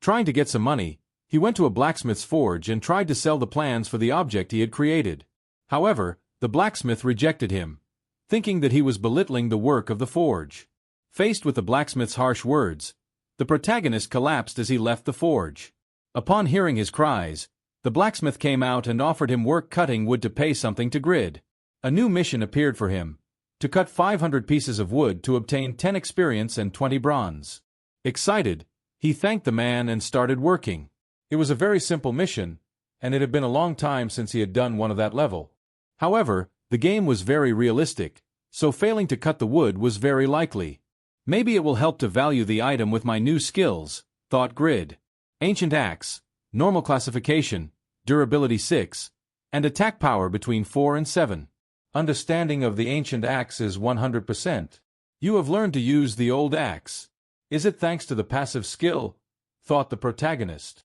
Trying to get some money, he went to a blacksmith's forge and tried to sell the plans for the object he had created. However, the blacksmith rejected him, thinking that he was belittling the work of the forge. Faced with the blacksmith's harsh words, the protagonist collapsed as he left the forge. Upon hearing his cries, the blacksmith came out and offered him work cutting wood to pay something to Grid. A new mission appeared for him: to cut 500 pieces of wood to obtain 10 experience and 20 bronze. Excited, he thanked the man and started working. It was a very simple mission, and it had been a long time since he had done one of that level. However, the game was very realistic, so failing to cut the wood was very likely. Maybe it will help to value the item with my new skills, thought Grid. Ancient Axe, Normal Classification, Durability 6, and Attack Power between 4 and 7. Understanding of the Ancient Axe is 100%. You have learned to use the old axe. Is it thanks to the passive skill? Thought the protagonist.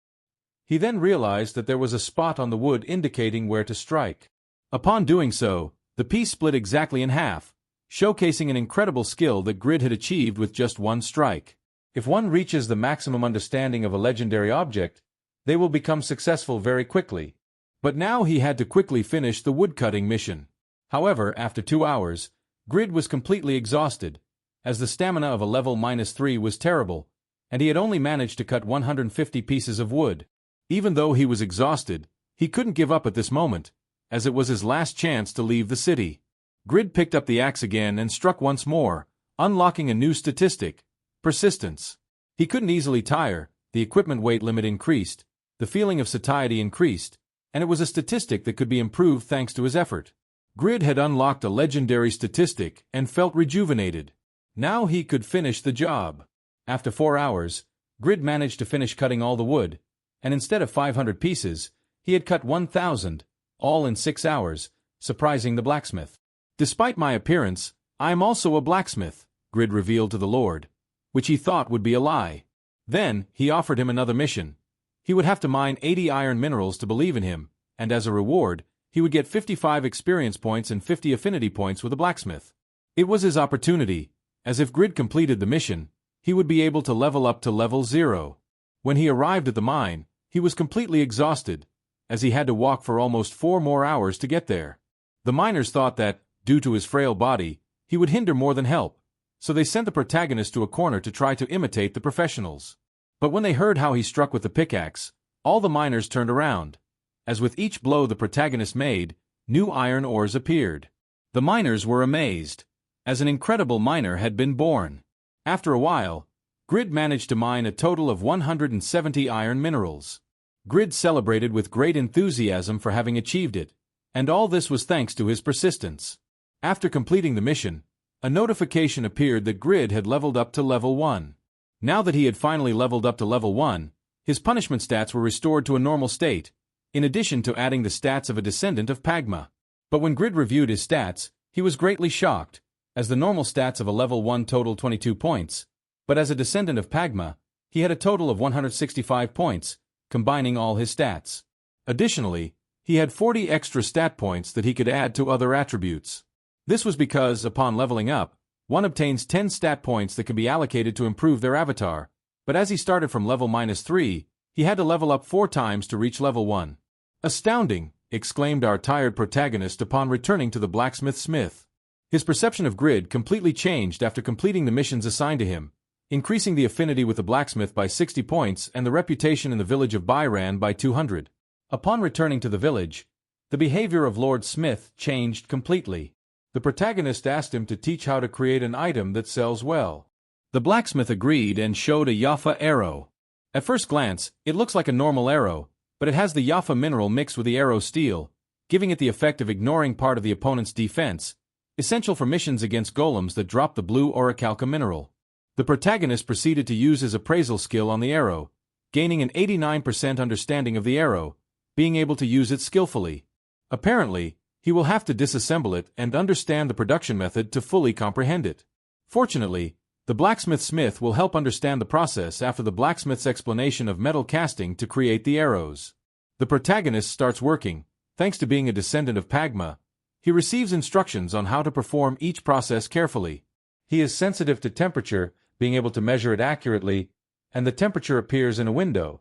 He then realized that there was a spot on the wood indicating where to strike. Upon doing so, the piece split exactly in half, showcasing an incredible skill that Grid had achieved with just one strike. If one reaches the maximum understanding of a legendary object, they will become successful very quickly. But now he had to quickly finish the woodcutting mission. However, after 2 hours, Grid was completely exhausted, as the stamina of a level -3 was terrible, and he had only managed to cut 150 pieces of wood. Even though he was exhausted, he couldn't give up at this moment, as it was his last chance to leave the city. Grid picked up the axe again and struck once more, unlocking a new statistic: persistence. He couldn't easily tire, the equipment weight limit increased, the feeling of satiety increased, and it was a statistic that could be improved thanks to his effort. Grid had unlocked a legendary statistic and felt rejuvenated. Now he could finish the job. After 4 hours, Grid managed to finish cutting all the wood, and instead of 500 pieces, he had cut 1,000, all in 6 hours, surprising the blacksmith. Despite my appearance, I am also a blacksmith, Grid revealed to the Lord, which he thought would be a lie. Then, he offered him another mission. He would have to mine 80 iron minerals to believe in him, and as a reward, he would get 55 experience points and 50 affinity points with a blacksmith. It was his opportunity, as if Grid completed the mission, he would be able to level up to level 0. When he arrived at the mine, he was completely exhausted, as he had to walk for almost 4 more hours to get there. The miners thought that, due to his frail body, he would hinder more than help, so they sent the protagonist to a corner to try to imitate the professionals. But when they heard how he struck with the pickaxe, all the miners turned around. As with each blow the protagonist made, new iron ores appeared. The miners were amazed, as an incredible miner had been born. After a while, Grid managed to mine a total of 170 iron minerals. Grid celebrated with great enthusiasm for having achieved it, and all this was thanks to his persistence. After completing the mission, a notification appeared that Grid had leveled up to level 1. Now that he had finally leveled up to level 1, his punishment stats were restored to a normal state, in addition to adding the stats of a descendant of Pagma. But when Grid reviewed his stats, he was greatly shocked, as the normal stats of a level 1 totaled 22 points, but as a descendant of Pagma, he had a total of 165 points, combining all his stats. Additionally, he had 40 extra stat points that he could add to other attributes. This was because, upon leveling up, one obtains 10 stat points that can be allocated to improve their avatar, but as he started from level -3, he had to level up 4 times to reach level 1. Astounding! Exclaimed our tired protagonist upon returning to the blacksmith's smith. His perception of Grid completely changed after completing the missions assigned to him, increasing the affinity with the blacksmith by 60 points and the reputation in the village of Byran by 200. Upon returning to the village, the behavior of Lord Smith changed completely. The protagonist asked him to teach how to create an item that sells well. The blacksmith agreed and showed a Yafa arrow. At first glance, it looks like a normal arrow, but it has the Yafa mineral mixed with the arrow steel, giving it the effect of ignoring part of the opponent's defense, essential for missions against golems that drop the blue orichalca mineral. The protagonist proceeded to use his appraisal skill on the arrow, gaining an 89% understanding of the arrow, being able to use it skillfully. Apparently, he will have to disassemble it and understand the production method to fully comprehend it. Fortunately, the blacksmith smith will help understand the process after the blacksmith's explanation of metal casting to create the arrows. The protagonist starts working. Thanks to being a descendant of Pagma, he receives instructions on how to perform each process carefully. He is sensitive to temperature, being able to measure it accurately, and the temperature appears in a window.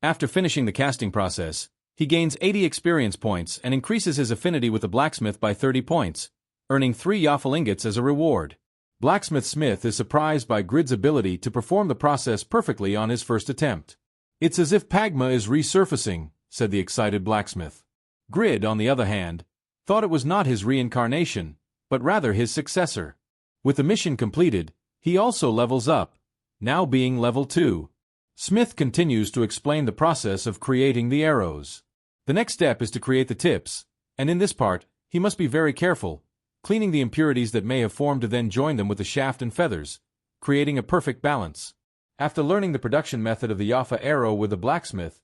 After finishing the casting process, he gains 80 experience points and increases his affinity with the blacksmith by 30 points, earning 3 Yaffle ingots as a reward. Blacksmith Smith is surprised by Grid's ability to perform the process perfectly on his first attempt. "It's as if Pagma is resurfacing," said the excited blacksmith. Grid, on the other hand, thought it was not his reincarnation, but rather his successor. With the mission completed, he also levels up, now being level 2. Smith continues to explain the process of creating the arrows. The next step is to create the tips, and in this part, he must be very careful, cleaning the impurities that may have formed to then join them with the shaft and feathers, creating a perfect balance. After learning the production method of the Yaffle arrow with the blacksmith,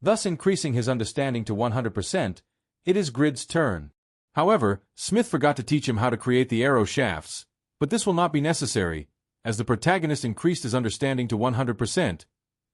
thus increasing his understanding to 100%, it is Grid's turn. However, Smith forgot to teach him how to create the arrow shafts, but this will not be necessary, as the protagonist increased his understanding to 100%,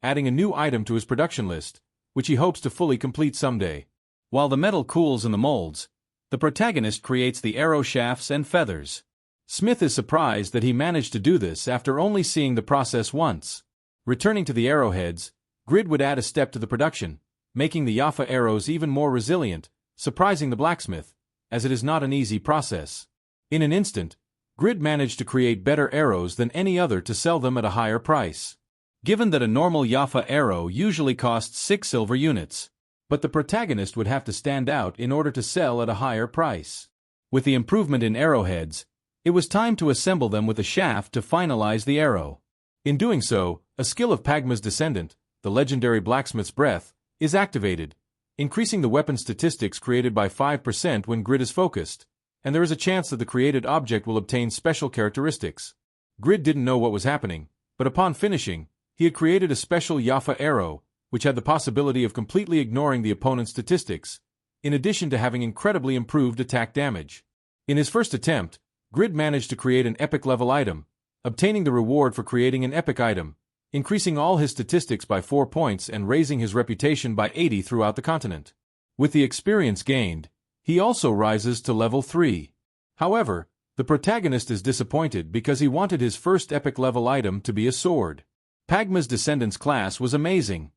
adding a new item to his production list, which he hopes to fully complete someday. While the metal cools in the molds, the protagonist creates the arrow shafts and feathers. Smith is surprised that he managed to do this after only seeing the process once. Returning to the arrowheads, Grid would add a step to the production, making the Yaffle arrows even more resilient, surprising the blacksmith, as it is not an easy process. In an instant, Grid managed to create better arrows than any other to sell them at a higher price. Given that a normal Yaffle arrow usually costs 6 silver units, but the protagonist would have to stand out in order to sell at a higher price. With the improvement in arrowheads, it was time to assemble them with a shaft to finalize the arrow. In doing so, a skill of Pagma's descendant, the legendary blacksmith's breath, is activated, increasing the weapon statistics created by 5% when Grid is focused, and there is a chance that the created object will obtain special characteristics. Grid didn't know what was happening, but upon finishing, he had created a special Yaffle arrow, which had the possibility of completely ignoring the opponent's statistics, in addition to having incredibly improved attack damage. In his first attempt, Grid managed to create an epic level item, obtaining the reward for creating an epic item, increasing all his statistics by 4 points and raising his reputation by 80 throughout the continent. With the experience gained, he also rises to level 3. However, the protagonist is disappointed because he wanted his first epic level item to be a sword. Pagma's descendant's class was amazing,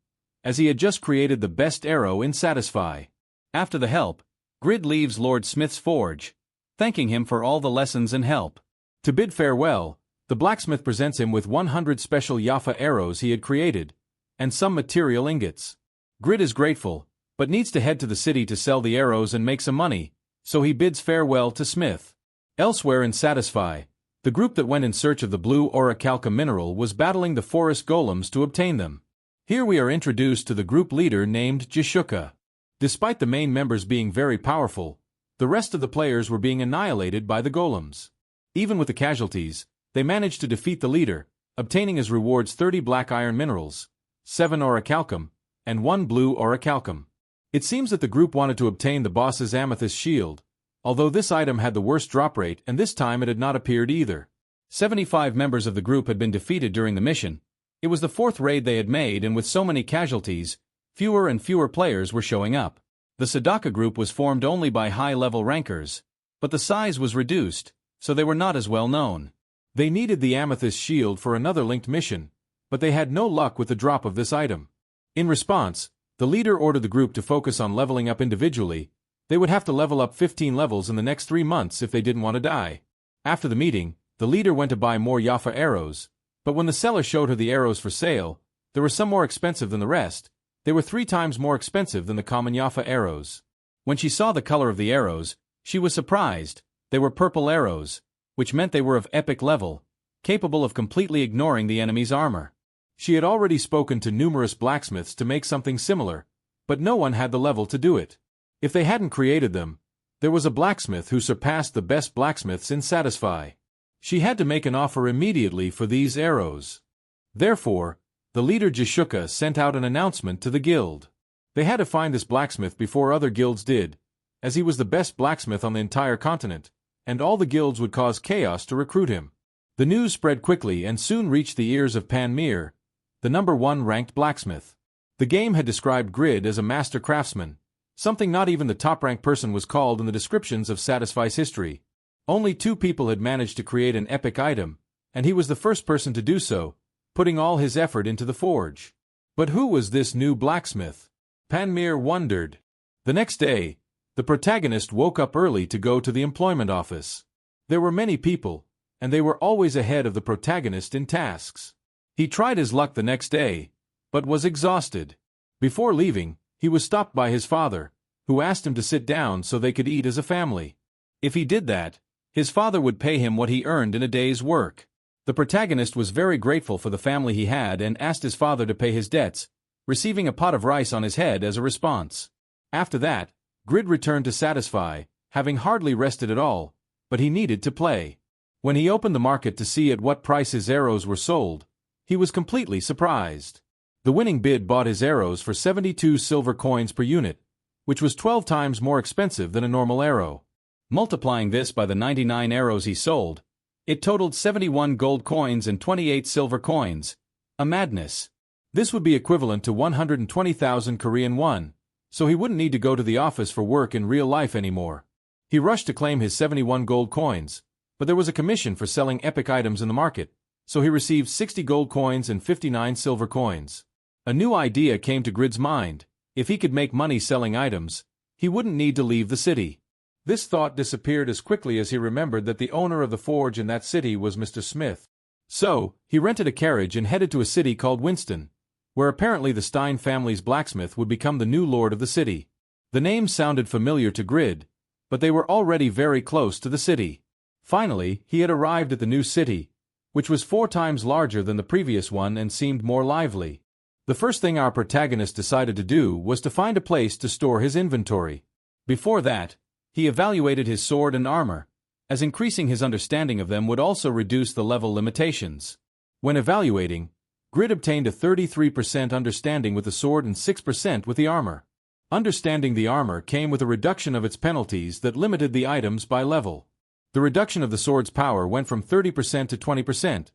as he had just created the best arrow in Satisfy. After the help, Grid leaves Lord Smith's forge, thanking him for all the lessons and help. To bid farewell, the blacksmith presents him with 100 special Yaffle arrows he had created, and some material ingots. Grid is grateful, but needs to head to the city to sell the arrows and make some money, so he bids farewell to Smith. Elsewhere in Satisfy, the group that went in search of the blue orichalcum mineral was battling the forest golems to obtain them. Here we are introduced to the group leader named Jishuka. Despite the main members being very powerful, the rest of the players were being annihilated by the golems. Even with the casualties, they managed to defeat the leader, obtaining as rewards 30 black iron minerals, 7 orichalcum, and 1 blue orichalcum. It seems that the group wanted to obtain the boss's amethyst shield, although this item had the worst drop rate and this time it had not appeared either. 75 members of the group had been defeated during the mission. It was the 4th raid they had made, and with so many casualties, fewer and fewer players were showing up. The Sadaka group was formed only by high-level rankers, but the size was reduced, so they were not as well known. They needed the amethyst shield for another linked mission, but they had no luck with the drop of this item. In response, the leader ordered the group to focus on leveling up individually. They would have to level up 15 levels in the next 3 months if they didn't want to die. After the meeting, the leader went to buy more Yaffle arrows, but when the seller showed her the arrows for sale, there were some more expensive than the rest. They were 3 times more expensive than the common Yaffle arrows. When she saw the color of the arrows, she was surprised. They were purple arrows, which meant they were of epic level, capable of completely ignoring the enemy's armor. She had already spoken to numerous blacksmiths to make something similar, but no one had the level to do it. If they hadn't created them, there was a blacksmith who surpassed the best blacksmiths in Satisfy. She had to make an offer immediately for these arrows. Therefore, the leader Jishuka sent out an announcement to the guild. They had to find this blacksmith before other guilds did, as he was the best blacksmith on the entire continent, and all the guilds would cause chaos to recruit him. The news spread quickly and soon reached the ears of Panmir, the #1 ranked blacksmith. The game had described Grid as a master craftsman, something not even the top-ranked person was called in the descriptions of Satisfy's history. Only 2 people had managed to create an epic item, and he was the first person to do so, putting all his effort into the forge. But who was this new blacksmith? Panmir wondered. The next day, the protagonist woke up early to go to the employment office. There were many people, and they were always ahead of the protagonist in tasks. He tried his luck the next day, but was exhausted. Before leaving, he was stopped by his father, who asked him to sit down so they could eat as a family. If he did that, his father would pay him what he earned in a day's work. The protagonist was very grateful for the family he had and asked his father to pay his debts, receiving a pot of rice on his head as a response. After that, Grid returned to Satisfy, having hardly rested at all, but he needed to play. When he opened the market to see at what price his arrows were sold, he was completely surprised. The winning bid bought his arrows for 72 silver coins per unit, which was 12 times more expensive than a normal arrow. Multiplying this by the 99 arrows he sold, it totaled 71 gold coins and 28 silver coins. A madness. This would be equivalent to 120,000 Korean won, so he wouldn't need to go to the office for work in real life anymore. He rushed to claim his 71 gold coins, but there was a commission for selling epic items in the market, so he received 60 gold coins and 59 silver coins. A new idea came to Grid's mind. If he could make money selling items, he wouldn't need to leave the city. This thought disappeared as quickly as he remembered that the owner of the forge in that city was Mr. Smith. So, he rented a carriage and headed to a city called Winston, where apparently the Stein family's blacksmith would become the new lord of the city. The name sounded familiar to Grid, but they were already very close to the city. Finally, he had arrived at the new city, which was 4 times larger than the previous one and seemed more lively. The first thing our protagonist decided to do was to find a place to store his inventory. Before that, he evaluated his sword and armor, as increasing his understanding of them would also reduce the level limitations. When evaluating, Grid obtained a 33% understanding with the sword and 6% with the armor. Understanding the armor came with a reduction of its penalties that limited the items by level. The reduction of the sword's power went from 30% to 20%,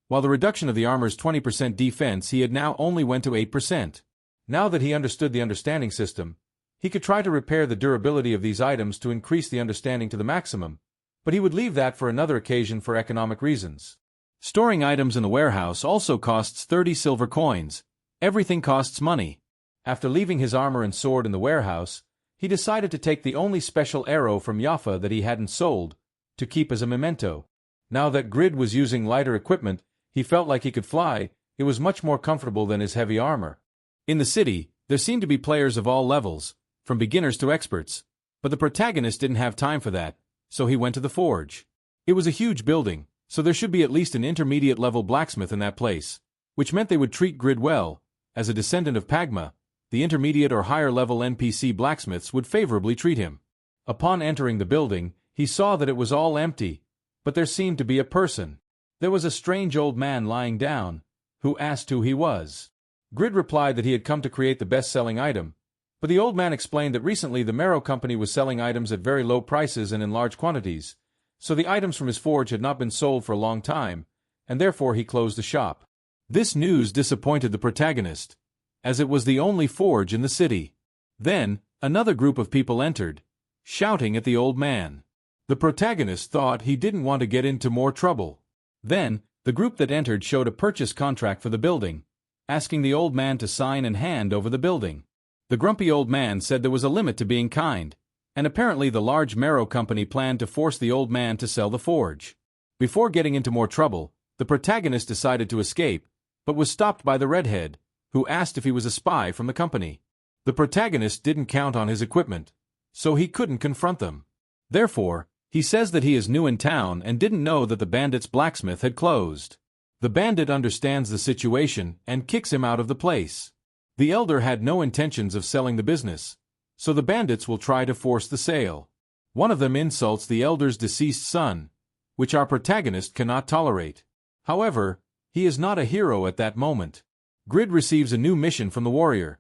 while the reduction of the armor's 20% defense he had now only went to 8%. Now that he understood the understanding system, he could try to repair the durability of these items to increase the understanding to the maximum, but he would leave that for another occasion for economic reasons. Storing items in the warehouse also costs 30 silver coins. Everything costs money. After leaving his armor and sword in the warehouse, he decided to take the only special arrow from Jaffa that he hadn't sold, to keep as a memento. Now that Grid was using lighter equipment, he felt like he could fly. It was much more comfortable than his heavy armor. In the city, there seemed to be players of all levels, from beginners to experts, but the protagonist didn't have time for that, so he went to the forge. It was a huge building, so there should be at least an intermediate-level blacksmith in that place, which meant they would treat Grid well. As a descendant of Pagma, the intermediate or higher-level NPC blacksmiths would favorably treat him. Upon entering the building, he saw that it was all empty, but there seemed to be a person. There was a strange old man lying down, who asked who he was. Grid replied that he had come to create the best-selling item, but the old man explained that recently the Marrow Company was selling items at very low prices and in large quantities, so the items from his forge had not been sold for a long time, and therefore he closed the shop. This news disappointed the protagonist, as it was the only forge in the city. Then, another group of people entered, shouting at the old man. The protagonist thought he didn't want to get into more trouble. Then, the group that entered showed a purchase contract for the building, asking the old man to sign and hand over the building. The grumpy old man said there was a limit to being kind, and apparently the large Marrow Company planned to force the old man to sell the forge. Before getting into more trouble, the protagonist decided to escape, but was stopped by the redhead, who asked if he was a spy from the company. The protagonist didn't count on his equipment, so he couldn't confront them. Therefore, he says that he is new in town and didn't know that the bandit's blacksmith had closed. The bandit understands the situation and kicks him out of the place. The elder had no intentions of selling the business, so the bandits will try to force the sale. One of them insults the elder's deceased son, which our protagonist cannot tolerate. However, he is not a hero at that moment. Grid receives a new mission from the warrior.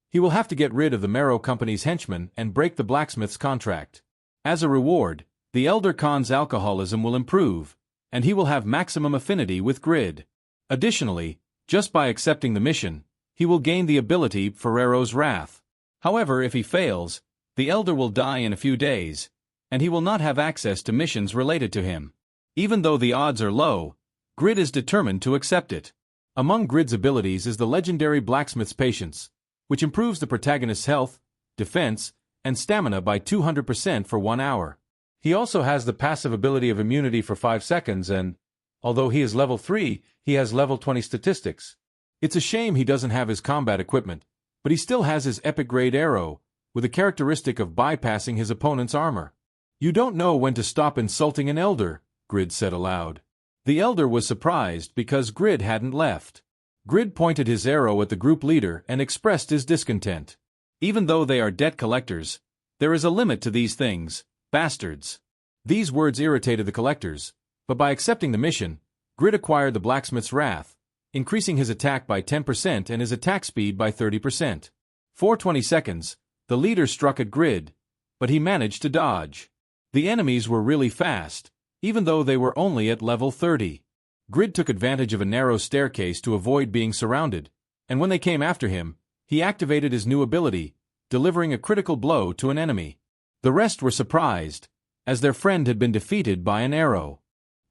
He will have to get rid of the Marrow Company's henchmen and break the blacksmith's contract. As a reward, the elder Khan's alcoholism will improve, and he will have maximum affinity with Grid. Additionally, just by accepting the mission, he will gain the ability Ferrero's Wrath. However, if he fails, the elder will die in a few days, and he will not have access to missions related to him. Even though the odds are low, Grid is determined to accept it. Among Grid's abilities is the legendary blacksmith's patience, which improves the protagonist's health, defense, and stamina by 200% for 1 hour. He also has the passive ability of immunity for 5 seconds and, although he is level 3, he has level 20 statistics. It's a shame he doesn't have his combat equipment, but he still has his epic grade arrow, with a characteristic of bypassing his opponent's armor. "You don't know when to stop insulting an elder," Grid said aloud. The elder was surprised because Grid hadn't left. Grid pointed his arrow at the group leader and expressed his discontent. "Even though they are debt collectors, there is a limit to these things, bastards." These words irritated the collectors, but by accepting the mission, Grid acquired the blacksmith's wrath, increasing his attack by 10% and his attack speed by 30%. For 20 seconds, the leader struck at Grid, but he managed to dodge. The enemies were really fast, even though they were only at level 30. Grid took advantage of a narrow staircase to avoid being surrounded, and when they came after him, he activated his new ability, delivering a critical blow to an enemy. The rest were surprised, as their friend had been defeated by an arrow.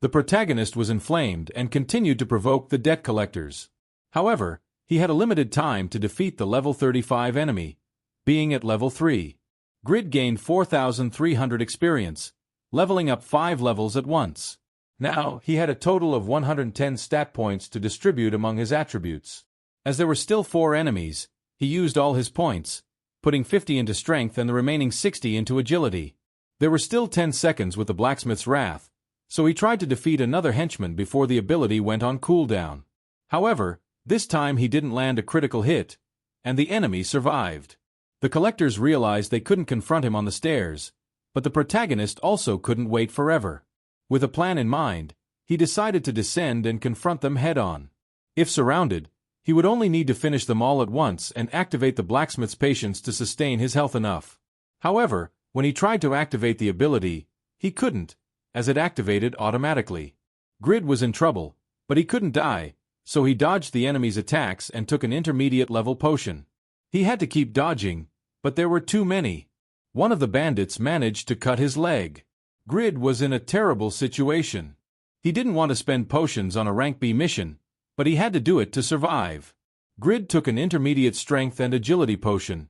The protagonist was inflamed and continued to provoke the debt collectors. However, he had a limited time to defeat the level 35 enemy, being at level 3. Grid gained 4,300 experience, leveling up 5 levels at once. Now, he had a total of 110 stat points to distribute among his attributes. As there were still 4 enemies, he used all his points, putting 50 into strength and the remaining 60 into agility. There were still 10 seconds with the blacksmith's wrath, so he tried to defeat another henchman before the ability went on cooldown. However, this time he didn't land a critical hit, and the enemy survived. The collectors realized they couldn't confront him on the stairs, but the protagonist also couldn't wait forever. With a plan in mind, he decided to descend and confront them head-on. If surrounded, he would only need to finish them all at once and activate the blacksmith's patience to sustain his health enough. However, when he tried to activate the ability, he couldn't, as it activated automatically. Grid was in trouble, but he couldn't die, so he dodged the enemy's attacks and took an intermediate level potion. He had to keep dodging, but there were too many. One of the bandits managed to cut his leg. Grid was in a terrible situation. He didn't want to spend potions on a rank B mission, but he had to do it to survive. Grid took an intermediate strength and agility potion,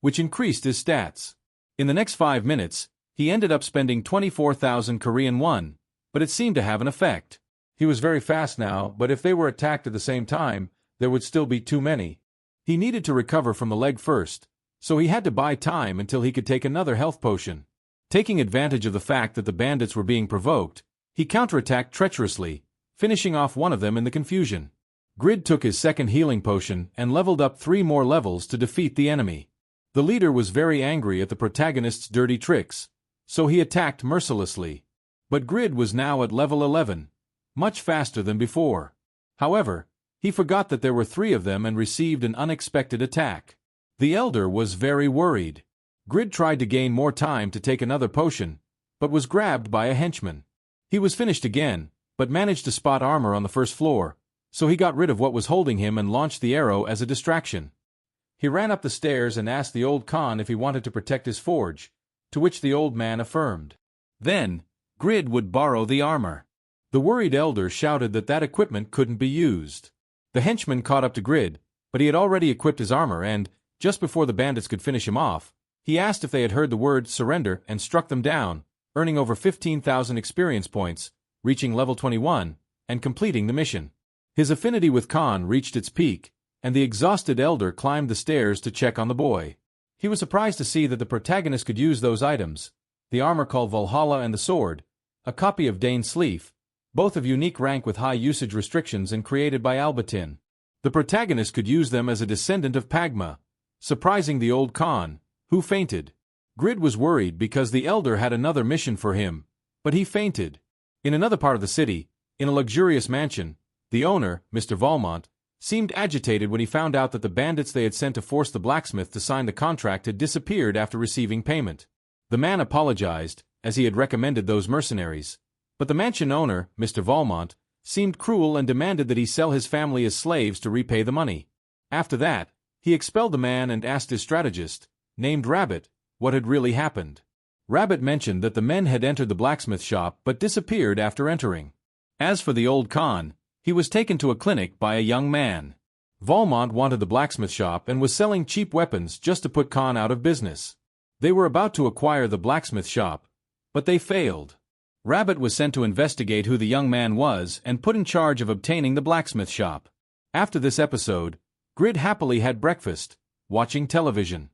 which increased his stats. In the next 5 minutes, he ended up spending 24,000 Korean won, but it seemed to have an effect. He was very fast now, but if they were attacked at the same time, there would still be too many. He needed to recover from the leg first, so he had to buy time until he could take another health potion. Taking advantage of the fact that the bandits were being provoked, he counterattacked treacherously, finishing off one of them in the confusion. Grid took his second healing potion and leveled up 3 more levels to defeat the enemy. The leader was very angry at the protagonist's dirty tricks, so he attacked mercilessly. But Grid was now at level 11, much faster than before. However, he forgot that there were 3 of them and received an unexpected attack. The elder was very worried. Grid tried to gain more time to take another potion, but was grabbed by a henchman. He was finished again, but managed to spot armor on the first floor, so he got rid of what was holding him and launched the arrow as a distraction. He ran up the stairs and asked the old Khan if he wanted to protect his forge, to which the old man affirmed. Then, Grid would borrow the armor. The worried elder shouted that equipment couldn't be used. The henchman caught up to Grid, but he had already equipped his armor and, just before the bandits could finish him off, he asked if they had heard the word surrender and struck them down, earning over 15,000 experience points, reaching level 21, and completing the mission. His affinity with Khan reached its peak, and the exhausted elder climbed the stairs to check on the boy. He was surprised to see that the protagonist could use those items, the armor called Valhalla and the sword, a copy of Dane's Sleeve, both of unique rank with high usage restrictions and created by Albatin. The protagonist could use them as a descendant of Pagma, surprising the old Khan, who fainted. Grid was worried because the elder had another mission for him, but he fainted. In another part of the city, in a luxurious mansion, the owner, Mr. Valmont, seemed agitated when he found out that the bandits they had sent to force the blacksmith to sign the contract had disappeared after receiving payment. The man apologized, as he had recommended those mercenaries, but the mansion owner, Mr. Valmont, seemed cruel and demanded that he sell his family as slaves to repay the money. After that, he expelled the man and asked his strategist, named Rabbit, what had really happened. Rabbit mentioned that the men had entered the blacksmith shop but disappeared after entering. As for the old Khan, He was taken to a clinic by a young man. Valmont wanted the blacksmith shop and was selling cheap weapons just to put Khan out of business. They were about to acquire the blacksmith shop, but they failed. Rabbit was sent to investigate who the young man was and put in charge of obtaining the blacksmith shop. After this episode, Grid happily had breakfast, watching television.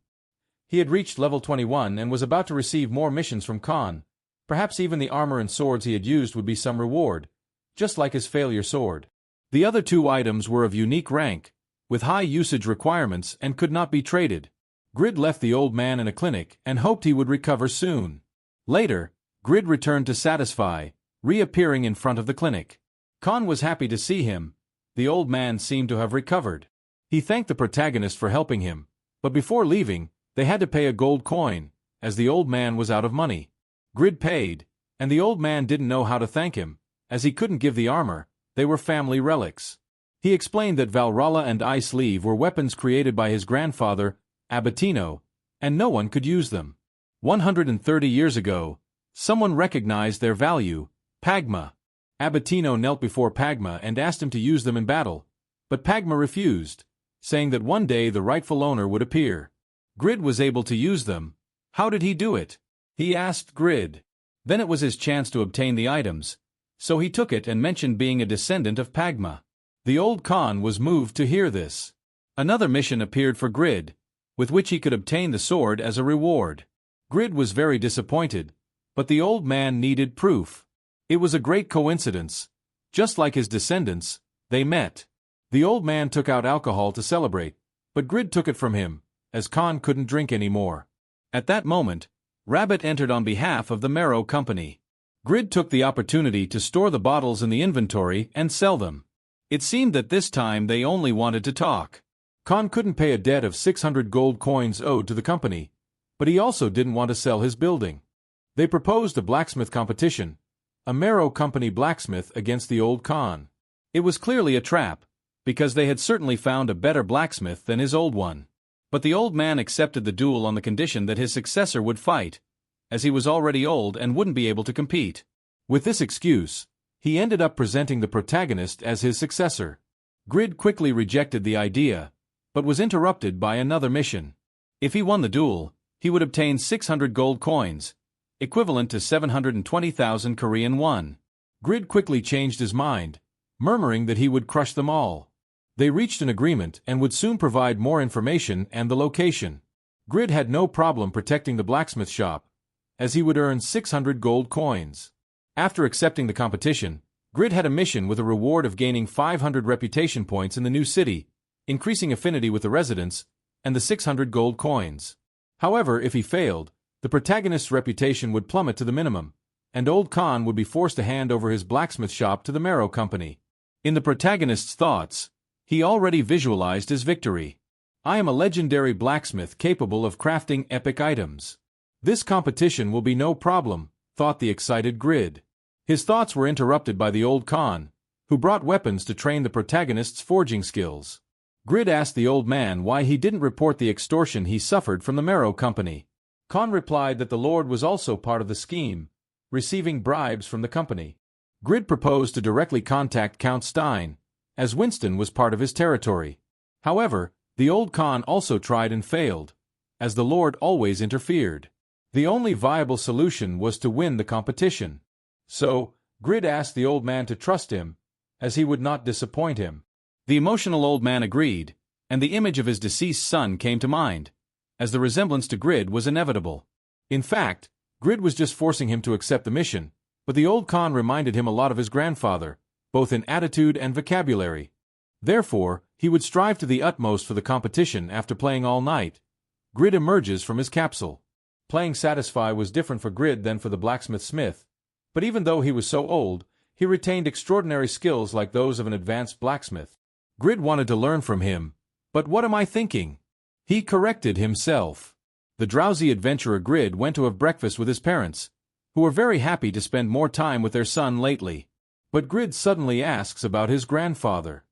He had reached level 21 and was about to receive more missions from Khan. Perhaps even the armor and swords he had used would be some reward, just like his failure sword. The other two items were of unique rank, with high usage requirements and could not be traded. Grid left the old man in a clinic and hoped he would recover soon. Later, Grid returned to Satisfy, reappearing in front of the clinic. Khan was happy to see him. The old man seemed to have recovered. He thanked the protagonist for helping him, but before leaving, they had to pay a gold coin, as the old man was out of money. Grid paid, and the old man didn't know how to thank him, as he couldn't give the armor. They were family relics. He explained that Valralla and Ice Leave were weapons created by his grandfather, Abatino, and no one could use them. 130 years ago, someone recognized their value, Pagma. Abatino knelt before Pagma and asked him to use them in battle, but Pagma refused, saying that one day the rightful owner would appear. Grid was able to use them. How did he do it? He asked Grid. Then it was his chance to obtain the items, so he took it and mentioned being a descendant of Pagma. The old Khan was moved to hear this. Another mission appeared for Grid, with which he could obtain the sword as a reward. Grid was very disappointed, but the old man needed proof. It was a great coincidence. Just like his descendants, they met. The old man took out alcohol to celebrate, but Grid took it from him, as Khan couldn't drink anymore. At that moment, Rabbit entered on behalf of the Marrow Company. Grid took the opportunity to store the bottles in the inventory and sell them. It seemed that this time they only wanted to talk. Khan couldn't pay a debt of 600 gold coins owed to the company, but he also didn't want to sell his building. They proposed a blacksmith competition, a Marrow Company blacksmith against the old Khan. It was clearly a trap, because they had certainly found a better blacksmith than his old one. But the old man accepted the duel on the condition that his successor would fight, as he was already old and wouldn't be able to compete. With this excuse, he ended up presenting the protagonist as his successor. Grid quickly rejected the idea, but was interrupted by another mission. If he won the duel, he would obtain 600 gold coins, equivalent to 720,000 Korean won. Grid quickly changed his mind, murmuring that he would crush them all. They reached an agreement and would soon provide more information and the location. Grid had no problem protecting the blacksmith shop, as he would earn 600 gold coins. After accepting the competition, Grid had a mission with a reward of gaining 500 reputation points in the new city, increasing affinity with the residents, and the 600 gold coins. However, if he failed, the protagonist's reputation would plummet to the minimum, and old Khan would be forced to hand over his blacksmith shop to the Marrow Company. In the protagonist's thoughts, he already visualized his victory. I am a legendary blacksmith capable of crafting epic items. This competition will be no problem, thought the excited Grid. His thoughts were interrupted by the old Khan, who brought weapons to train the protagonist's forging skills. Grid asked the old man why he didn't report the extortion he suffered from the Marrow Company. Khan replied that the Lord was also part of the scheme, receiving bribes from the company. Grid proposed to directly contact Count Stein, as Winston was part of his territory. However, the old Khan also tried and failed, as the Lord always interfered. The only viable solution was to win the competition. So, Grid asked the old man to trust him, as he would not disappoint him. The emotional old man agreed, and the image of his deceased son came to mind, as the resemblance to Grid was inevitable. In fact, Grid was just forcing him to accept the mission, but the old Khan reminded him a lot of his grandfather, both in attitude and vocabulary. Therefore, he would strive to the utmost for the competition after playing all night. Grid emerges from his capsule. Playing Satisfy was different for Grid than for the blacksmith Smith, but even though he was so old, he retained extraordinary skills like those of an advanced blacksmith. Grid wanted to learn from him, but what am I thinking? He corrected himself. The drowsy adventurer Grid went to have breakfast with his parents, who were very happy to spend more time with their son lately. But Grid suddenly asks about his grandfather.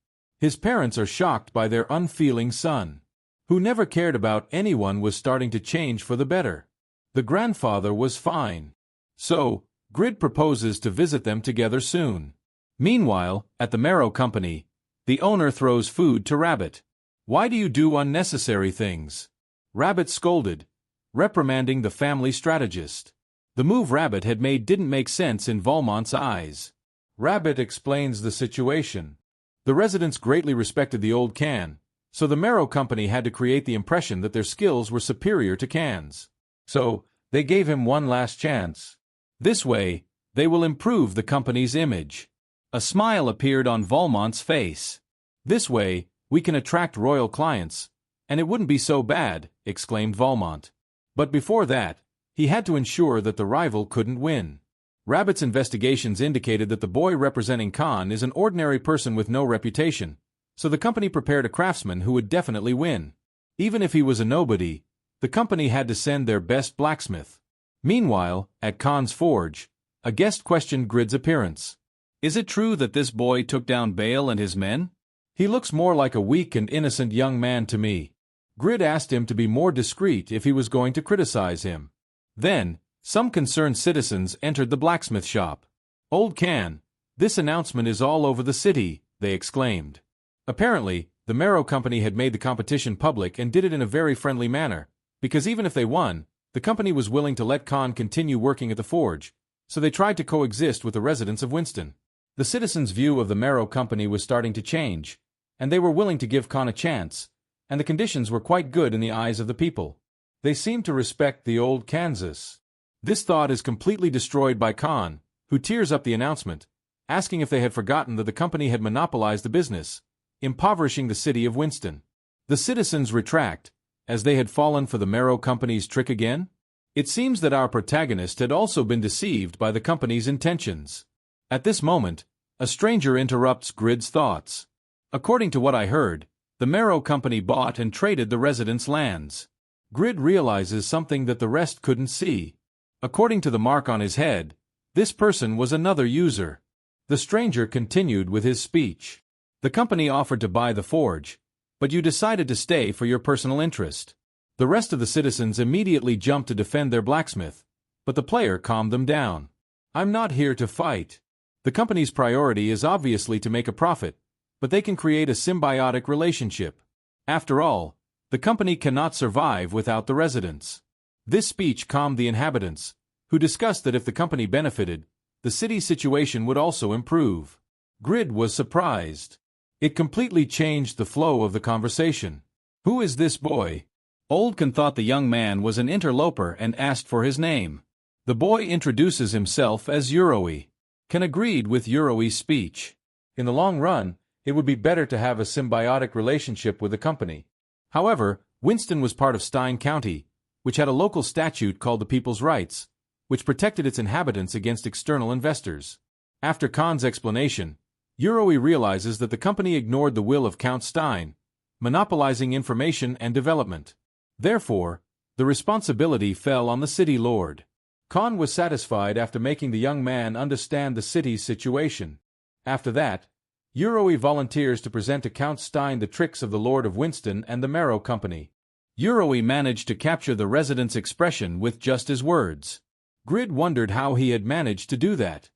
His parents are shocked by their unfeeling son, who never cared about anyone, was starting to change for the better. The grandfather was fine. So, Grid proposes to visit them together soon. Meanwhile, at the marrow company, the owner throws food to Rabbit. "Why do you do unnecessary things?" Rabbit scolded, reprimanding the family strategist. The move Rabbit had made didn't make sense in Valmont's eyes. Rabbit explains the situation. The residents greatly respected the old can, so the marrow company had to create the impression that their skills were superior to Can's. So, they gave him one last chance. This way, they will improve the company's image. A smile appeared on Valmont's face. "This way, we can attract royal clients, and it wouldn't be so bad," exclaimed Valmont. But before that, he had to ensure that the rival couldn't win. Rabbit's investigations indicated that the boy representing Khan is an ordinary person with no reputation, so the company prepared a craftsman who would definitely win. Even if he was a nobody, the company had to send their best blacksmith. Meanwhile, at Khan's forge, a guest questioned Grid's appearance. "Is it true that this boy took down Bale and his men? He looks more like a weak and innocent young man to me." Grid asked him to be more discreet if he was going to criticize him. Then, some concerned citizens entered the blacksmith shop. "Old Can, this announcement is all over the city," they exclaimed. Apparently, the marrow company had made the competition public and did it in a very friendly manner, because even if they won, the company was willing to let Khan continue working at the forge, so they tried to coexist with the residents of Winston. The citizens' view of the marrow company was starting to change, and they were willing to give Khan a chance, and the conditions were quite good in the eyes of the people. They seemed to respect the old Kansas. This thought is completely destroyed by Khan, who tears up the announcement, asking if they had forgotten that the company had monopolized the business, impoverishing the city of Winston. The citizens retract, as they had fallen for the marrow company's trick again. It seems that our protagonist had also been deceived by the company's intentions. At this moment, a stranger interrupts Grid's thoughts. "According to what I heard, the marrow company bought and traded the residents' lands." Grid realizes something that the rest couldn't see. According to the mark on his head, this person was another user. The stranger continued with his speech. "The company offered to buy the forge, but you decided to stay for your personal interest." The rest of the citizens immediately jumped to defend their blacksmith, but the player calmed them down. "I'm not here to fight. The company's priority is obviously to make a profit, but they can create a symbiotic relationship. After all, the company cannot survive without the residents." This speech calmed the inhabitants, who discussed that if the company benefited, the city's situation would also improve. Grid was surprised. It completely changed the flow of the conversation. "Who is this boy?" Oldkin thought the young man was an interloper and asked for his name. The boy introduces himself as Euroi. Can agreed with Euroi's speech. In the long run, it would be better to have a symbiotic relationship with the company. However, Winston was part of Stein County, which had a local statute called the People's Rights, which protected its inhabitants against external investors. After Khan's explanation, Euroi realizes that the company ignored the will of Count Stein, monopolizing information and development. Therefore, the responsibility fell on the city lord. Khan was satisfied after making the young man understand the city's situation. After that, Euroi volunteers to present to Count Stein the tricks of the Lord of Winston and the Marrow Company. Euroi managed to capture the resident's expression with just his words. Grid wondered how he had managed to do that.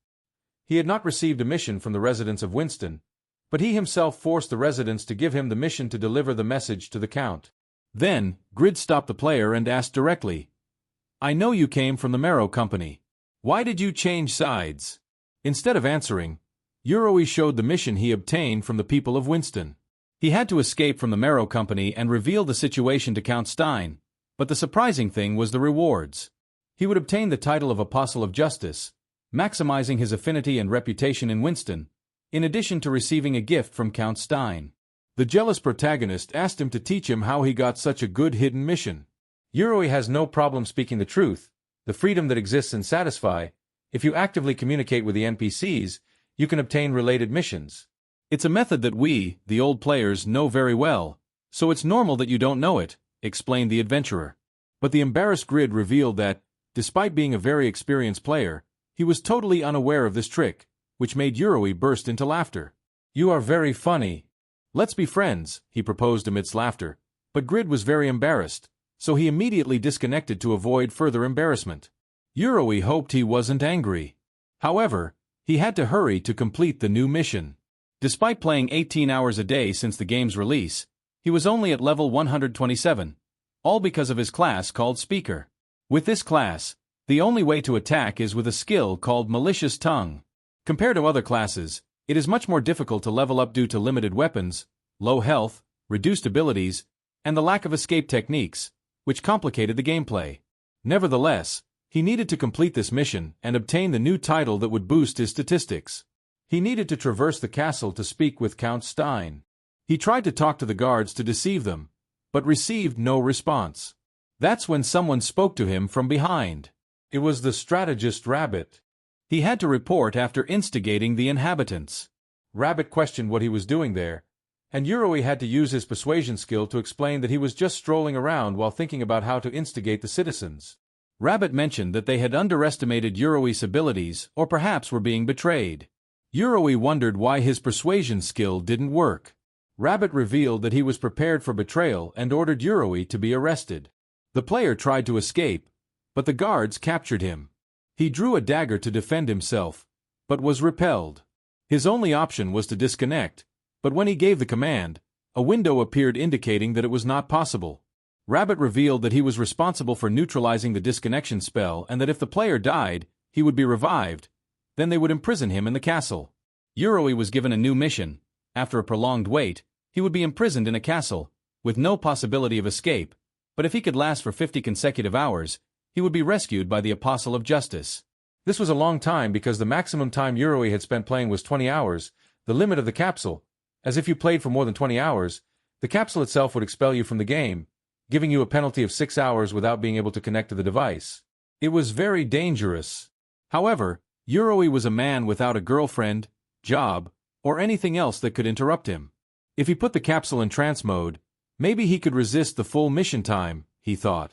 He had not received a mission from the residents of Winston, but he himself forced the residents to give him the mission to deliver the message to the Count. Then, Grid stopped the player and asked directly, "I know you came from the Marrow Company. Why did you change sides?" Instead of answering, Euroi showed the mission he obtained from the people of Winston. He had to escape from the Marrow Company and reveal the situation to Count Stein, but the surprising thing was the rewards. He would obtain the title of Apostle of Justice, maximizing his affinity and reputation in Winston, in addition to receiving a gift from Count Stein. The jealous protagonist asked him to teach him how he got such a good hidden mission. Euroi has no problem speaking the truth, the freedom that exists in Satisfy. If you actively communicate with the NPCs, you can obtain related missions. It's a method that we, the old players, know very well, so it's normal that you don't know it, explained the adventurer. But the embarrassed Grid revealed that, despite being a very experienced player, he was totally unaware of this trick, which made Euroi burst into laughter. "You are very funny. Let's be friends," he proposed amidst laughter, but Grid was very embarrassed, so he immediately disconnected to avoid further embarrassment. Euroi hoped he wasn't angry. However, He had to hurry to complete the new mission. Despite playing 18 hours a day since the game's release, he was only at level 127, all because of his class called Speaker. With this class, the only way to attack is with a skill called Malicious Tongue. Compared to other classes, it is much more difficult to level up due to limited weapons, low health, reduced abilities, and the lack of escape techniques, which complicated the gameplay. Nevertheless, he needed to complete this mission and obtain the new title that would boost his statistics. He needed to traverse the castle to speak with Count Stein. He tried to talk to the guards to deceive them, but received no response. That's when someone spoke to him from behind. It was the strategist Rabbit. He had to report after instigating the inhabitants. Rabbit questioned what he was doing there, and Yuroi had to use his persuasion skill to explain that he was just strolling around while thinking about how to instigate the citizens. Rabbit mentioned that they had underestimated Yuroi's abilities or perhaps were being betrayed. Yuroi wondered why his persuasion skill didn't work. Rabbit revealed that he was prepared for betrayal and ordered Yuroi to be arrested. The player tried to escape, but the guards captured him. He drew a dagger to defend himself, but was repelled. His only option was to disconnect, but when he gave the command, a window appeared indicating that it was not possible. Rabbit revealed that he was responsible for neutralizing the disconnection spell and that if the player died, he would be revived, then they would imprison him in the castle. Yuroi was given a new mission. After a prolonged wait, he would be imprisoned in a castle, with no possibility of escape, but if he could last for 50 consecutive hours, he would be rescued by the Apostle of Justice. This was a long time because the maximum time Yuroi had spent playing was 20 hours, the limit of the capsule, as if you played for more than 20 hours, the capsule itself would expel you from the game, giving you a penalty of 6 hours without being able to connect to the device. It was very dangerous. However, Yuroi was a man without a girlfriend, job, or anything else that could interrupt him. If he put the capsule in trance mode, maybe he could resist the full mission time, he thought.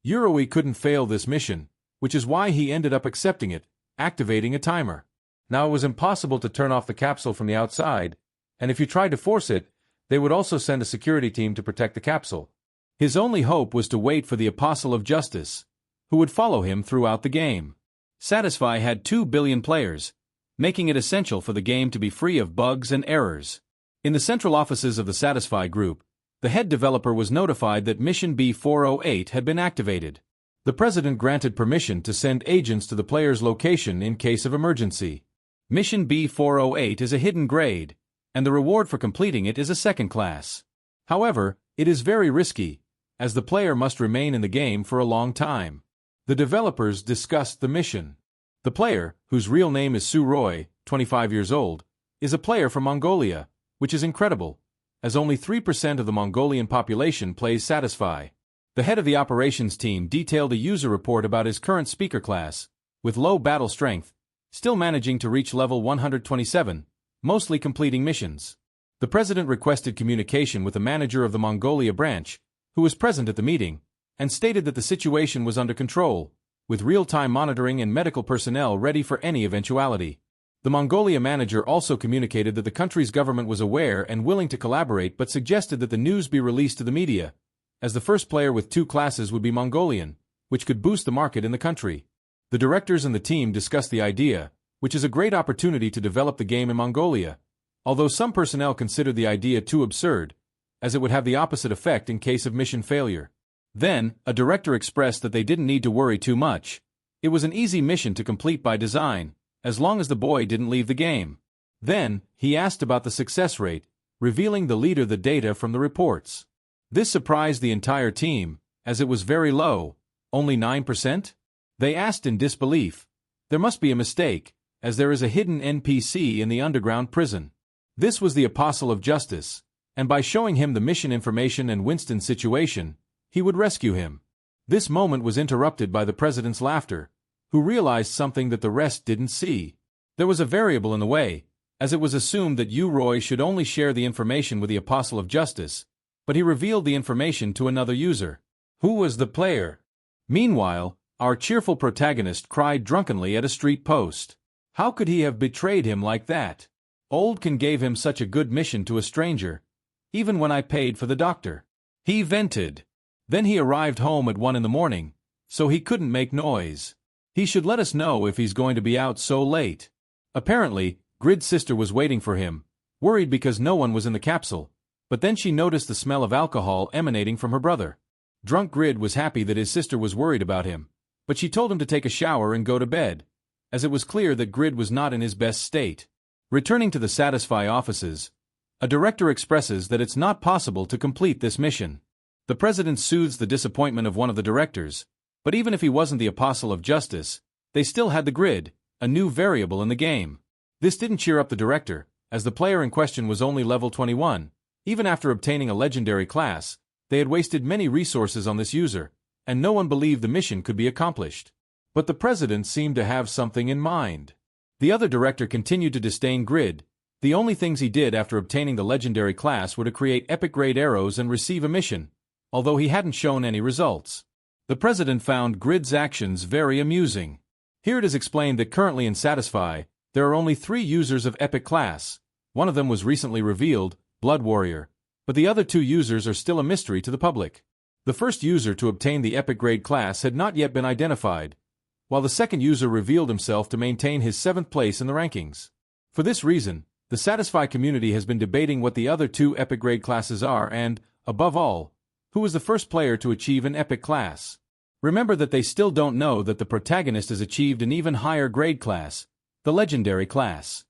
Yuroi couldn't fail this mission, which is why he ended up accepting it, activating a timer. Now it was impossible to turn off the capsule from the outside, and if you tried to force it, they would also send a security team to protect the capsule. His only hope was to wait for the Apostle of Justice, who would follow him throughout the game. Satisfy had 2 billion players, making it essential for the game to be free of bugs and errors. In the central offices of the Satisfy group, the head developer was notified that Mission B408 had been activated. The president granted permission to send agents to the player's location in case of emergency. Mission B408 is a hidden grade, and the reward for completing it is a second class. However, it is very risky, as the player must remain in the game for a long time. The developers discussed the mission. The player, whose real name is Suroi, 25 years old, is a player from Mongolia, which is incredible, as only 3% of the Mongolian population plays Satisfy. The head of the operations team detailed a user report about his current speaker class, with low battle strength, still managing to reach level 127, mostly completing missions. The president requested communication with the manager of the Mongolia branch, who was present at the meeting, and stated that the situation was under control, with real-time monitoring and medical personnel ready for any eventuality. The Mongolia manager also communicated that the country's government was aware and willing to collaborate but suggested that the news be released to the media, as the first player with 2 classes would be Mongolian, which could boost the market in the country. The directors and the team discussed the idea, which is a great opportunity to develop the game in Mongolia, although some personnel considered the idea too absurd, as it would have the opposite effect in case of mission failure. Then, a director expressed that they didn't need to worry too much. It was an easy mission to complete by design, as long as the boy didn't leave the game. Then, he asked about the success rate, revealing the leader the data from the reports. This surprised the entire team, as it was very low, only 9%? They asked in disbelief. There must be a mistake, as there is a hidden NPC in the underground prison. This was the Apostle of Justice, and by showing him the mission information and Winston's situation, he would rescue him. This moment was interrupted by the president's laughter, who realized something that the rest didn't see. There was a variable in the way, as it was assumed that Yuroi should only share the information with the Apostle of Justice, but he revealed the information to another user. Who was the player? Meanwhile, our cheerful protagonist cried drunkenly at a street post. How could he have betrayed him like that? Oldkin gave him such a good mission to a stranger, even when I paid for the doctor. He vented. Then he arrived home at 1 in the morning, so he couldn't make noise. He should let us know if he's going to be out so late. Apparently, Grid's sister was waiting for him, worried because no one was in the capsule, but then she noticed the smell of alcohol emanating from her brother. Drunk Grid was happy that his sister was worried about him, but she told him to take a shower and go to bed, as it was clear that Grid was not in his best state. Returning to the Satisfy offices, a director expresses that it's not possible to complete this mission. The president soothes the disappointment of one of the directors, but even if he wasn't the apostle of justice, they still had the grid, a new variable in the game. This didn't cheer up the director, as the player in question was only level 21. Even after obtaining a legendary class, they had wasted many resources on this user, and no one believed the mission could be accomplished. But the president seemed to have something in mind. The other director continued to disdain Grid. The only things he did after obtaining the legendary class were to create epic-grade arrows and receive a mission, although he hadn't shown any results. The president found Grid's actions very amusing. Here it is explained that currently in Satisfy, there are only 3 users of epic class. One of them was recently revealed, Blood Warrior, but the other 2 users are still a mystery to the public. The first user to obtain the epic grade class had not yet been identified, while the second user revealed himself to maintain his 7th place in the rankings. For this reason, the Satisfy community has been debating what the other 2 epic grade classes are and, above all, who was the first player to achieve an epic class. Remember that they still don't know that the protagonist has achieved an even higher grade class, the legendary class.